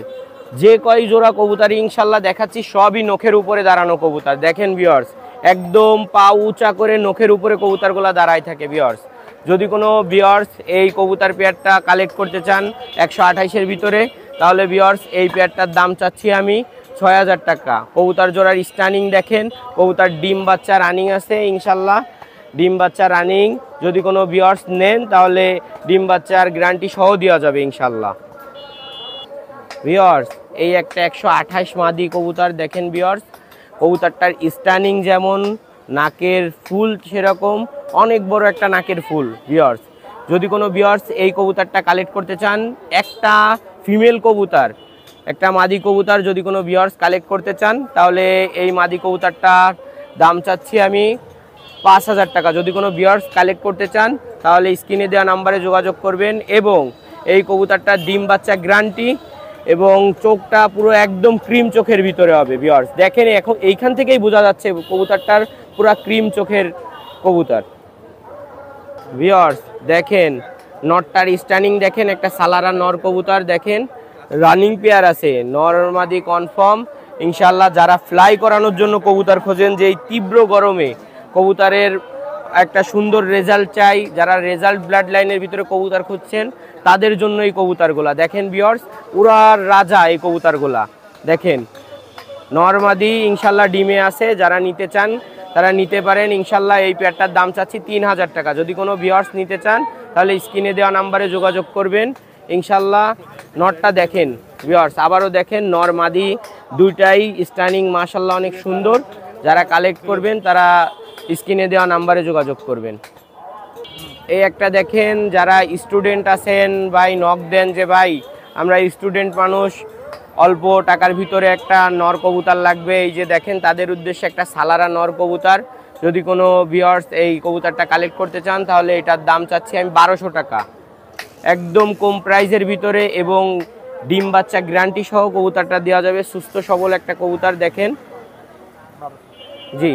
যে কয় জোড়া কবুতরই ইনশাল্লাহ দেখাচ্ছি সবই নখের উপরে দাঁড়ানো কবুতর। দেখেন ভিউয়ার্স একদম পা উঁচা করে নখের উপরে কবুতরগুলা দাঁড়ায় থাকে। ভিউয়ার্স যদি কোনো ভিউয়ার্স এই কবুতর পেয়ারটা কালেক্ট করতে চান 128-এর ভিতরে তাহলে ভিউয়ার্স এই পেয়ারটার দাম চাচ্ছি আমি 6,000 টাকা। কবুতর জোড়ার স্ট্যান্ডিং দেখেন, কবুতর ডিম বাচ্চা রানিং আছে ইনশাল্লাহ, ডিম বাচ্চা রানিং। যদি কোনো ভিউয়ার্স নেন তাহলে ডিম বাচ্চার গ্যারান্টি সহ দেওয়া যাবে ইনশাল্লাহ। ভিউয়ার্স এই একটা 128 মাদি কবুতর দেখেন ভিউয়ার্স, কবুতরটার স্ট্যান্ডিং যেমন নাকের ফুল সেরকম অনেক বড় একটা নাকের ফুল। ভিউয়ার্স যদি কোনো ভিউয়ার্স এই কবুতরটা কালেক্ট করতে চান, একটা ফিমেল কবুতর একটা মাদি কবুতর যদি কোনো ভিউয়ার্স কালেক্ট করতে চান তাহলে এই মাদি কবুতরটার দাম চাচ্ছি আমি 5,000 টাকা। যদি কোনো ভিউয়ার্স কালেক্ট করতে চান তাহলে স্ক্রিনে দেওয়া নাম্বারে যোগাযোগ করবেন এবং এই কবুতরটা ডিম বাচ্চা গ্যারান্টি এবং চোখটা পুরো একদম ক্রিম চোখের ভিতরে হবে ভিউয়ার্স। দেখেন এখন এইখান থেকেই বোঝা যাচ্ছে কবুতরটার পুরো ক্রিম চোখের কবুতর। ভিউয়ার্স দেখেন নরটার স্ট্যান্ডিং দেখেন, একটা সালারা নর কবুতর দেখেন, রানিং পেয়ার আছে, নর মাদি কনফার্ম ইনশাল্লাহ। যারা ফ্লাই করানোর জন্য কবুতর খোঁজেন, যে এই তীব্র গরমে কবুতরের একটা সুন্দর রেজাল্ট চাই, যারা রেজাল্ট ব্লাড লাইনের ভিতরে কবুতর খুঁজছেন তাদের জন্য এই কবুতরগুলা দেখেন ভিউয়ার্স, উড়ার রাজা এই কবুতরগুলা দেখেন। নরমাদি ইনশাল্লাহ ডিমে আছে, যারা নিতে চান তারা নিতে পারেন ইনশাল্লাহ। এই পেয়ারটার দাম চাচ্ছি 3000 টাকা। যদি কোনো ভিউয়ার্স নিতে চান তাহলে স্ক্রিনে দেওয়া নাম্বারে যোগাযোগ করবেন ইনশাল্লাহ। নরটা দেখেন ভিউয়ার্স, আবারও দেখেন নরমাদি দুইটাই স্ট্যান্ডিং মাশাল্লাহ অনেক সুন্দর। যারা কালেক্ট করবেন তারা স্ক্রিনে দেওয়া নাম্বারে যোগাযোগ করবেন। এই একটা দেখেন, যারা স্টুডেন্ট আছেন ভাই নক দেন যে ভাই আমরা স্টুডেন্ট মানুষ, অল্প টাকার ভিতরে একটা নর কবুতর লাগবে, এই যে দেখেন তাদের উদ্দেশ্যে একটা সালারা নর কবুতর। যদি কোনো ভিউয়ার্স এই কবুতরটা কালেক্ট করতে চান তাহলে এটার দাম চাচ্ছি আমি 1200 টাকা, একদম কম প্রাইজের ভিতরে, এবং ডিম বাচ্চা গ্যারান্টি সহ কবুতরটা দেওয়া যাবে। সুস্থ সবল একটা কবুতর দেখেন। জি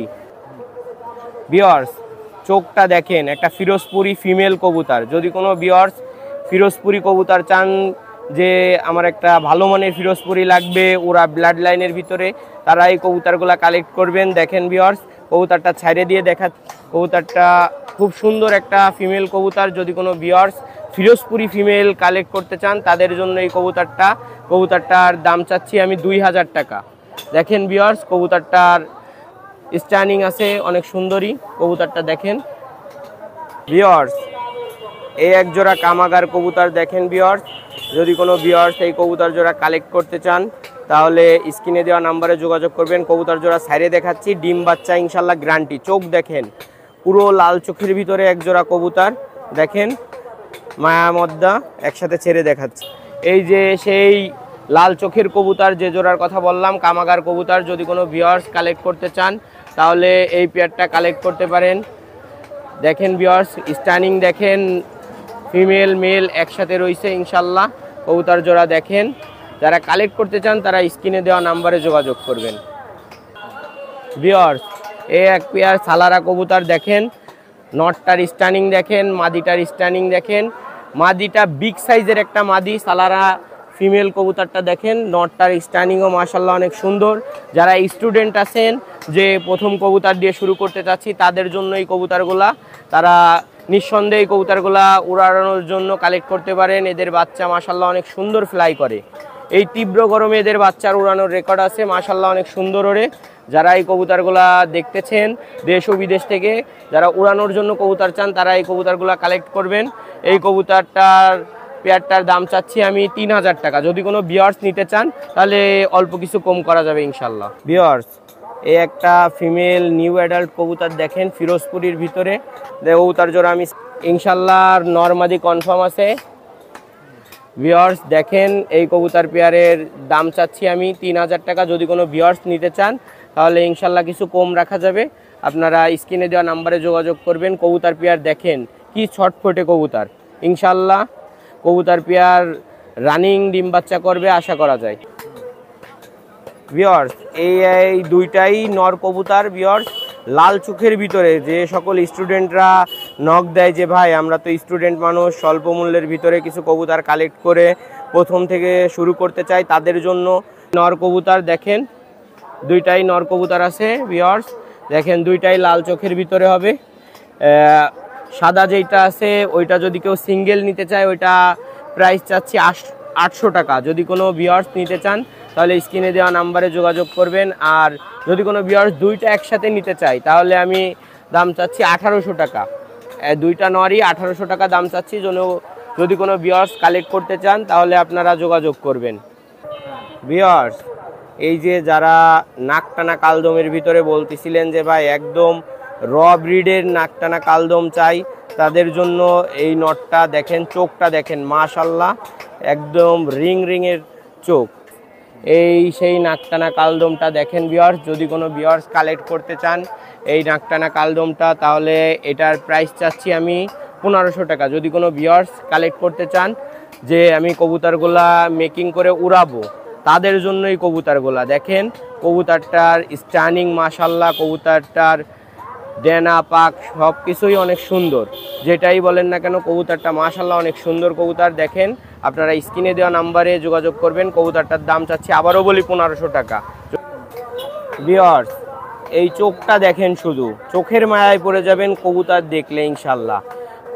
ভিউয়ার্স চোখটা দেখেন, একটা ফিরোজপুরি ফিমেল কবুতর। যদি কোনো ভিউয়ার্স ফিরোজপুরি কবুতর চান, যে আমার একটা ভালো মানের ফিরোজপুরি লাগবে ওরা ব্লাড লাইনের ভিতরে, তারা এই কবুতরগুলো কালেক্ট করবেন। দেখেন ভিউয়ার্স কবুতরটা ছাইড়ে দিয়ে দেখা, কবুতরটা খুব সুন্দর একটা ফিমেল কবুতর। যদি কোনো ভিউয়ার্স ফিরোজপুরি ফিমেল কালেক্ট করতে চান তাদের জন্য এই কবুতরটার দাম চাচ্ছি আমি 2000 টাকা। দেখেন ভিউয়ার্স কবুতরটার স্ট্যান্ডিং আছে অনেক সুন্দরী, কবুতরটা দেখেন ভিউয়ার্স। এই এক জোড়া কামাগার কবুতর দেখেন ভিউয়ার্স। যদি কোনো ভিউয়ার্স এই কবুতর জোড়া কালেক্ট করতে চান তাহলে স্ক্রিনে দেওয়া নাম্বারে যোগাযোগ করবেন। কবুতর জোড়া সাইডে দেখাচ্ছি, ডিম বাচ্চা ইনশাল্লাহ গ্যারান্টি। চোখ দেখেন পুরো লাল চোখের ভিতরে এক জোড়া কবুতর দেখেন, মায়া মদ্দা একসাথে ছেড়ে দেখাচ্ছি। এই যে সেই লাল চোখের কবুতর যে জোড়ার কথা বললাম, কামাগার কবুতর। যদি কোনো ভিউয়ার্স কালেক্ট করতে চান তাহলে এই পেয়ারটা কালেক্ট করতে পারেন। দেখেন ভিউয়ার্স স্ট্যান্ডিং দেখেন, ফিমেল মেল একসাথে রয়েছে ইনশাল্লাহ। কবুতর জোড়া দেখেন, যারা কালেক্ট করতে চান তারা স্ক্রিনে দেওয়া নাম্বারে যোগাযোগ করবেন। ভিউয়ার্স এই এক পেয়ার সালারা কবুতর দেখেন, নটটার স্ট্যান্ডিং দেখেন, মাদিটার স্ট্যান্ডিং দেখেন। মাদিটা বিগ সাইজের একটা মাদি, সালারা ফিমেল কবুতরটা দেখেন, নটটার স্ট্যান্ডিংও মাশাল্লাহ অনেক সুন্দর। যারা স্টুডেন্ট আছেন, যে প্রথম কবুতর দিয়ে শুরু করতে চাচ্ছি তাদের জন্য এই কবুতরগুলা, তারা নিঃসন্দেহে এই কবুতরগুলা উড়ানোর জন্য কালেক্ট করতে পারেন। এদের বাচ্চা মাশাল্লাহ অনেক সুন্দর ফ্লাই করে। এই তীব্র গরমে এদের বাচ্চার উড়ানোর রেকর্ড আছে মাশাল্লাহ অনেক সুন্দর ওড়ে। যারা এই কবুতরগুলা দেখতেছেন দেশ ও বিদেশ থেকে, যারা উড়ানোর জন্য কবুতর চান তারা এই কবুতরগুলা কালেক্ট করবেন। এই কবুতরটার পেয়ারটার দাম চাচ্ছি আমি 3000 টাকা। যদি কোনো ভিউয়ার্স নিতে চান তাহলে অল্প কিছু কম করা যাবে ইনশাল্লাহ। ভিউয়ার্স এই একটা ফিমেল নিউ অ্যাডাল্ট কবুতর দেখেন, ফিরোজপুরির ভিতরে। কবুতর জোড়া আমি ইনশাল্লাহ নরমাদি কনফার্ম আছে। ভিউয়ার্স দেখেন এই কবুতর পেয়ারের দাম চাচ্ছি আমি 3000 টাকা। যদি কোনো ভিউয়ার্স নিতে চান তাহলে ইনশাল্লাহ কিছু কম রাখা যাবে। আপনারা স্ক্রিনে দেওয়া নাম্বারে যোগাযোগ করবেন। কবুতর পেয়ার দেখেন কি ছটফটে কবুতর, ইনশাল্লাহ কবুতর পেয়ার রানিং ডিম বাচ্চা করবে আশা করা যায়। ভিউয়ার্স এই দুইটাই নর কবুতর। ভিউয়ার্স লাল চোখের ভিতরে যে সকল স্টুডেন্টরা নক দেয় যে ভাই আমরা তো স্টুডেন্ট মানুষ, স্বল্প মূল্যের ভিতরে কিছু কবুতর কালেক্ট করে প্রথম থেকে শুরু করতে চাই, তাদের জন্য নর কবুতর দেখেন, দুইটাই নর কবুতর আছে। ভিউয়ার্স দেখেন দুইটাই লাল চোখের ভিতরে হবে। সাদা যেটা আছে ওইটা যদি কেউ সিঙ্গেল নিতে চায় ওইটা প্রাইস চাচ্ছি 800 টাকা। যদি কোনো ভিউয়ার্স নিতে চান তাহলে স্ক্রিনে দেওয়া নাম্বারে যোগাযোগ করবেন। আর যদি কোনো ভিউয়ার্স দুইটা একসাথে নিতে চাই তাহলে আমি দাম চাচ্ছি 1800 টাকা। দুইটা নরই 1800 টাকা দাম চাচ্ছি। যদি কোনো ভিউয়ার্স কালেক্ট করতে চান তাহলে আপনারা যোগাযোগ করবেন। ভিউয়ার্স এই যে যারা নাকটানা কালদমের ভিতরে বলতেছিলেন যে ভাই একদম র ব্রিডের নাকটানা কালদম চাই, তাদের জন্য এই নটটা দেখেন, চোখটা দেখেন মাশাল্লাহ একদম রিংয়ের চোখ। এই সেই নাকটানা কালদমটা দেখেন ভিউয়ার্স। যদি কোনো ভিউয়ার্স কালেক্ট করতে চান এই নাকটানা কালদমটা তাহলে এটার প্রাইস চাচ্ছি আমি 1500 টাকা। যদি কোনো ভিউয়ার্স কালেক্ট করতে চান যে আমি কবুতরগুলা মেকিং করে উড়াবো, তাদের জন্যই কবুতরগুলা। দেখেন কবুতরটার স্টানিং মাশাল্লাহ, কবুতরটার ডেনা পাক সব কিছুই অনেক সুন্দর। যেটাই বলেন না কেন কবুতরটা মাশাল্লাহ অনেক সুন্দর কবুতর। দেখেন আপনারা স্ক্রিনে দেওয়া নাম্বারে যোগাযোগ করবেন। কবুতরটার দাম চাচ্ছি, আবারও বলি, 1500 টাকা। ভিউয়ার্স, এই চোখটা দেখেন, শুধু চোখের মায়ায় পড়ে যাবেন কবুতর দেখলে ইনশাল্লাহ।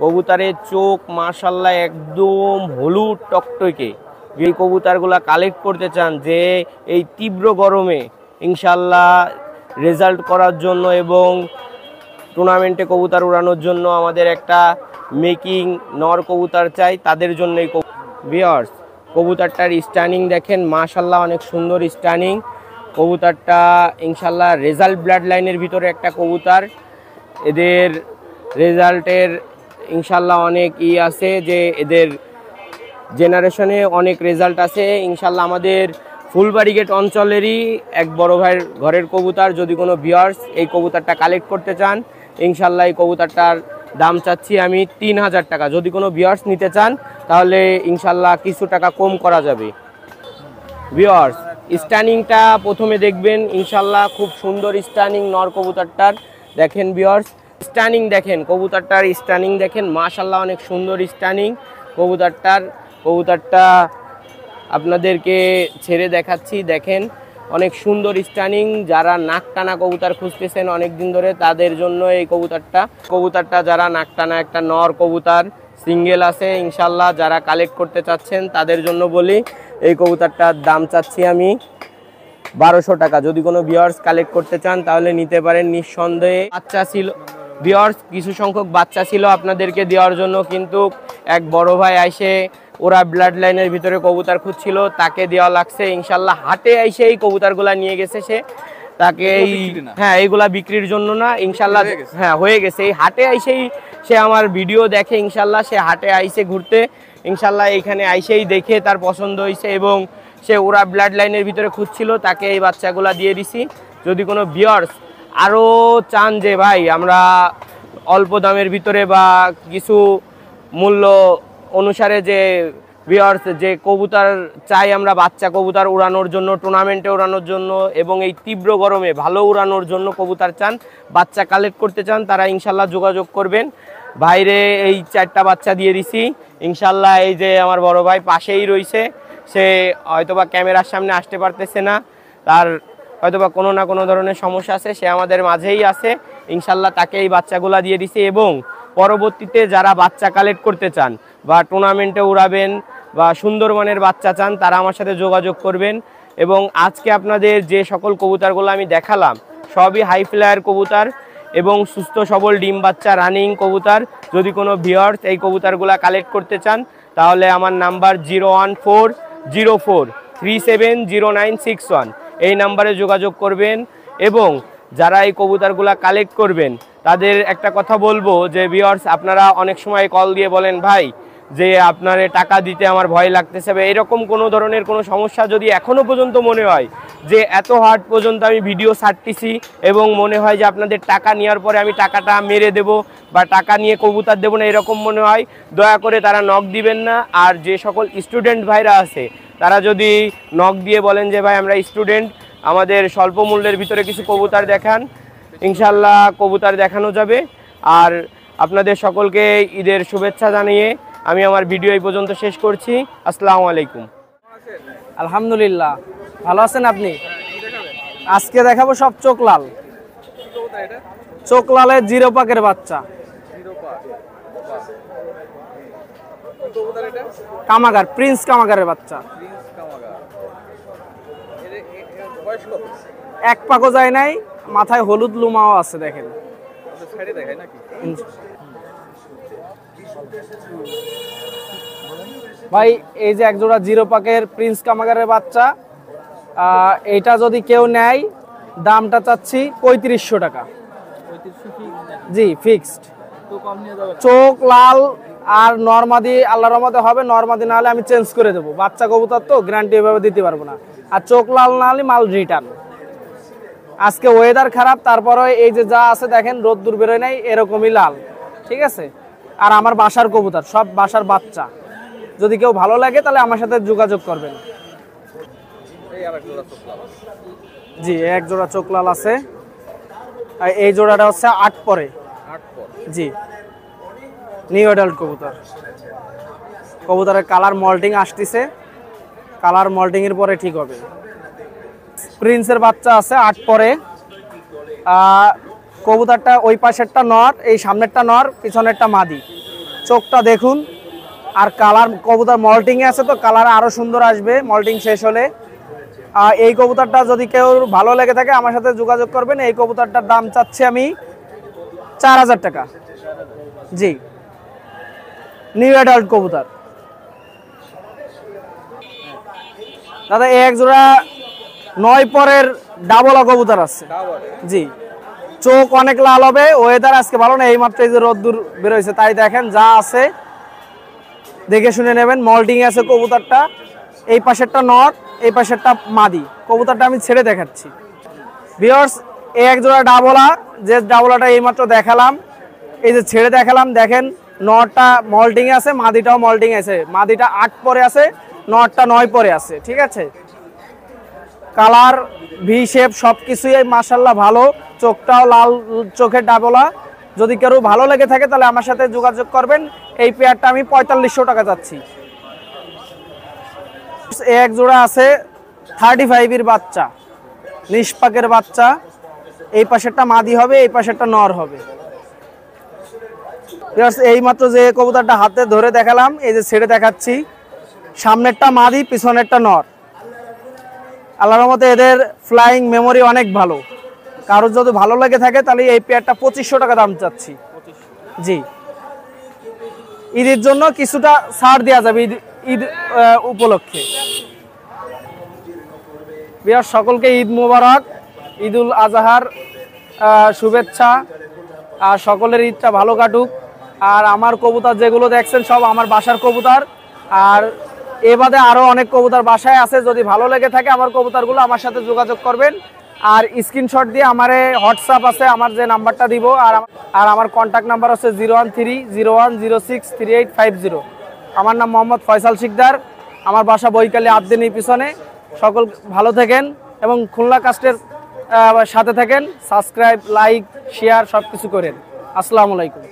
কবুতরের চোখ মাশাল্লাহ একদম হলুদ টকটকে। যে কবুতরগুলা কালেক্ট করতে চান, যে এই তীব্র গরমে ইনশাল্লাহ রেজাল্ট করার জন্য এবং টুর্নামেন্টে কবুতর উড়ানোর জন্য আমাদের একটা মেকিং নর কবুতর চাই, তাদের জন্যই। ভিউয়ার্স, কবুতরটার স্টানিং দেখেন মাশাল্লাহ অনেক সুন্দর স্টানিং। কবুতরটা ইনশাল্লাহ রেজাল্ট ব্লাড লাইনের ভিতরে একটা কবুতর। এদের রেজাল্টের ইনশাল্লাহ অনেক আছে, যে এদের জেনারেশনে অনেক রেজাল্ট আছে ইনশাল্লাহ। আমাদের ফুলবাড়ি গেট অঞ্চলেরই এক বড় ভাইয়ের ঘরের কবুতর। যদি কোনো ভিউয়ার্স এই কবুতরটা কালেক্ট করতে চান, ইনশাল্লাহ এই কবুতরটার দাম চাচ্ছি আমি 3000 টাকা। যদি কোনো ভিউয়ার্স নিতে চান তাহলে ইনশাল্লাহ কিছু টাকা কম করা যাবে। ভিউয়ার্স, স্টানিংটা প্রথমে দেখবেন ইনশাল্লাহ, খুব সুন্দর স্টানিং নর কবুতরটার। দেখেন ভিউয়ার্স, স্টানিং দেখেন, কবুতরটার স্টানিং দেখেন মাশাল্লাহ অনেক সুন্দর স্টানিং কবুতরটা আপনাদেরকে ছেড়ে দেখাচ্ছি। দেখেন অনেক সুন্দর স্টানিং। যারা নাক টানা কবুতর খুঁজতেছেন অনেক দিন ধরে, তাদের জন্য এই কবুতরটা যারা নাক টানা একটা নর কবুতর সিঙ্গেল আছে ইনশাল্লাহ, যারা কালেক্ট করতে চাচ্ছেন তাদের জন্য বলি, এই কবুতরটার দাম চাচ্ছি আমি 1200 টাকা। যদি কোনো ভিউয়ার্স কালেক্ট করতে চান তাহলে নিতে পারেন নিঃসন্দেহে। বাচ্চা ছিল ভিউয়ার্স, কিছু সংখ্যক বাচ্চা ছিল আপনাদেরকে দেওয়ার জন্য, কিন্তু এক বড় ভাই আইসে ওরা ব্লাড লাইনের ভিতরে কবুতর খুঁজছিল, তাকে দেওয়া লাগছে ইনশাল্লাহ। হাটে আইসে এই কবুতরগুলা নিয়ে গেছে সে, তাকে হ্যাঁ এইগুলা বিক্রির জন্য না ইনশাল্লাহ, হ্যাঁ হয়ে গেছে। এই হাটে আইসেই সে আমার ভিডিও দেখে ইনশাল্লাহ, সে হাটে আইসে ঘুরতে ইনশাল্লাহ, এইখানে আইসেই দেখে তার পছন্দ হয়েছে এবং সে ওরা ব্লাড লাইনের ভিতরে খুঁজছিল, তাকে এই বাচ্চাগুলা দিয়ে দিছি। যদি কোনো ভিউয়ার্স আরও চান যে ভাই আমরা অল্প দামের ভিতরে বা কিছু মূল্য অনুসারে যে ভিউয়ার্স যে কবুতর চাই আমরা, বাচ্চা কবুতর উড়ানোর জন্য, টুর্নামেন্টে উড়ানোর জন্য এবং এই তীব্র গরমে ভালো উড়ানোর জন্য কবুতর চান, বাচ্চা কালেক্ট করতে চান, তারা ইনশাল্লাহ যোগাযোগ করবেন। বাইরে এই 4টা বাচ্চা দিয়ে দিছি ইনশাল্লাহ। এই যে আমার বড় ভাই পাশেই রয়েছে, সে হয়তোবা ক্যামেরার সামনে আসতে পারতেছে না, তার হয়তোবা কোনো না কোনো ধরনের সমস্যা আছে, সে আমাদের মাঝেই আছে ইনশাল্লাহ। তাকে এই বাচ্চাগুলা দিয়ে দিছি এবং পরবর্তীতে যারা বাচ্চা কালেক্ট করতে চান বা টুর্নামেন্টে উড়াবেন বা সুন্দরবনের বাচ্চা চান, তারা আমার সাথে যোগাযোগ করবেন। এবং আজকে আপনাদের যে সকল কবুতরগুলো আমি দেখালাম সবই হাই ফ্লায়ার কবুতর এবং সুস্থ সবল ডিম বাচ্চা রানিং কবুতর। যদি কোনো ভিউয়ার্স এই কবুতরগুলো কালেক্ট করতে চান তাহলে আমার নাম্বার 01404370961, এই নাম্বারে যোগাযোগ করবেন। এবং যারা এই কবুতরগুলো কালেক্ট করবেন তাদের একটা কথা বলবো যে ভিউয়ার্স, আপনারা অনেক সময় কল দিয়ে বলেন ভাই যে আপনার টাকা দিতে আমার ভয় লাগতেছে, এরকম কোনো ধরনের কোনো সমস্যা যদি এখনও পর্যন্ত মনে হয় যে এত হার্ড পর্যন্ত আমি ভিডিও ছাড়তেছি এবং মনে হয় যে আপনাদের টাকা নেওয়ার পরে আমি টাকাটা মেরে দেব বা টাকা নিয়ে কবুতর দেবো না, এরকম মনে হয়, দয়া করে তারা নক দিবেন না। আর যে সকল স্টুডেন্ট ভাইরা আছে তারা যদি নক দিয়ে বলেন যে ভাই আমরা স্টুডেন্ট, আমাদের স্বল্প মূল্যের ভিতরে কিছু কবুতর দেখান, ইনশাল্লাহ কবুতর দেখানো যাবে। আর আপনাদের সকলকে ঈদের শুভেচ্ছা জানিয়ে আমি আমার ভিডিও এই পর্যন্ত শেষ করছি। আসসালামু আলাইকুম। আলহামদুলিল্লাহ, ভালো আছেন আপনি? আজকে দেখাবো সব চোখ লাল, চোখ লালের জিরো পাকের বাচ্চা, কামাগার, প্রিন্স কামাগারের বাচ্চা। এক পাকও যায় নাই, মাথায় হলুদ লুমাও আছে, দেখেন। ভাই এই যে একজোড়া জিরো পাকের প্রিন্স কামাগারের বাচ্চা, এইটা যদি কেউ নেয় দামটা চাচ্ছি 3500 টাকা। জি ফিক্সড। চোখ লাল আর নরমাদি আল্লাহর রহমতে হবে, নরমাদি না হলে আমি চেঞ্জ করে দেবো, বাচ্চা কবুতর তো গ্যারান্টি এভাবে দিতে পারবো না। আর চোখ লাল না হলে মাল রিটার্ন। আজকে ওয়েদার খারাপ, তারপরে এই যে যা আছে দেখেন, রোদ্দুর বেরোয় নাই, এরকমই লাল, ঠিক আছে। আর আমার বাসার কবুতর, সব বাসার বাচ্চা, যদি কেউ ভালো লাগে তাহলে আমার সাথে যোগাযোগ করবেন। জি, এক জোড়া চোখ লাল আছে, আর এই জোড়াটা হচ্ছে 8 পরে। জি, নিউ অ্যাডাল্ট কবুতর। কবুতরের কালার মল্টিং আসতেছে, কালার মল্টিং এর পরে ঠিক হবে। প্রিন্সের বাচ্চা আছে 8 পরে। কবুতরটা ওই পাশেরটা নর, এই সামনেরটা নর, পিছনেরটা মাদি। চোখটা দেখুন, আর কালার কবুতর মল্টিং এ আছে তো কালার আরো সুন্দর আসবে মল্টিং শেষ হলে। এই কবুতরটা যদি কেউ ভালো লেগে থাকে আমার সাথে যোগাযোগ করবেন। এই কবুতরটার দাম চাচ্ছি আমি 4000 টাকা। জি, নিউ অ্যাডাল্ট কবুতর। দাদা এক জোড়া 9 পরের ডাবলা কবুতর আছে। জি, চোখ অনেক লাল হবে, ওয়েদার আজকে ভালো না, এইমাত্র এই যে রোদ্দুর বেরোইছে তাই দেখেন যা আছে দেখে শুনে নেবেন। মল্টিং আছে কবুতরটা, এই পাশেরটা নর, এই পাশেরটা মাদি। কবুতরটা আমি ছেড়ে দেখাচ্ছি ভিউয়ার্স। এই এক জোড়া ডাবলা, যে ডাবলাটা এইমাত্র দেখালাম, এই যে ছেড়ে দেখালাম, দেখেন নরটা মল্টিং আছে, মাদিটাও মল্টিং আছে। মাদিটা 8 পরে আছে, নরটা 9 পরে আছে। ঠিক আছে, কালার ভি শেপ সবকিছুই মাশাআল্লাহ ভালো। চোখটাও লাল চোখের ডাবলা। যদি কেউ ভালো লেগে থাকে তাহলে আমার সাথে যোগাযোগ করবেন। এই পেয়ারটা আমি 4500 টাকা চাচ্ছি। এক জোড়া আছে 35 এর বাচ্চা, নিষ্পাকের বাচ্চা। এই পাশেরটা মাদি হবে, এই পাশেরটা নর হবে। এই মাত্র যে কবুতরটা হাতে ধরে দেখালাম, এই যে ছেড়ে দেখাচ্ছি, সামনেরটা মাদি, পিছনেরটা নর। আল্লাহর রহমতে এদের ফ্লাইং মেমোরি অনেক ভালো। কারোর যদি ভালো লেগে থাকে তাহলে এই পেয়ারটা 2500 টাকা দাম চাচ্ছি। জি, ঈদের জন্য কিছুটা ছাড় দেওয়া যাবে ঈদ উপলক্ষে। বিয়ার সকলকে ঈদ মোবারক, ঈদুল আজহার শুভেচ্ছা। আর সকলের ঈদটা ভালো কাটুক। আর আমার কবুতর যেগুলো দেখছেন সব আমার বাসার কবুতর। আর এ বাদে আরও অনেক কবুতর বাসায় আছে, যদি ভালো লেগে থাকে আমার কবুতরগুলো আমার সাথে যোগাযোগ করবেন। আর স্ক্রিনশট দিয়ে আমার হোয়াটসঅ্যাপ আছে, আমার যে নাম্বারটা দিব। আর আমার কন্ট্যাক্ট নাম্বার হচ্ছে 01301063850। আমার নাম মোহাম্মদ ফয়সাল শিকদার, আমার বাসা বৈকালী আবদিনী পিছনে। সকল ভালো থাকেন এবং খুলনা কাস্টের সাথে থাকেন। সাবস্ক্রাইব, লাইক, শেয়ার সব কিছু করেন। আসসালামু আলাইকুম।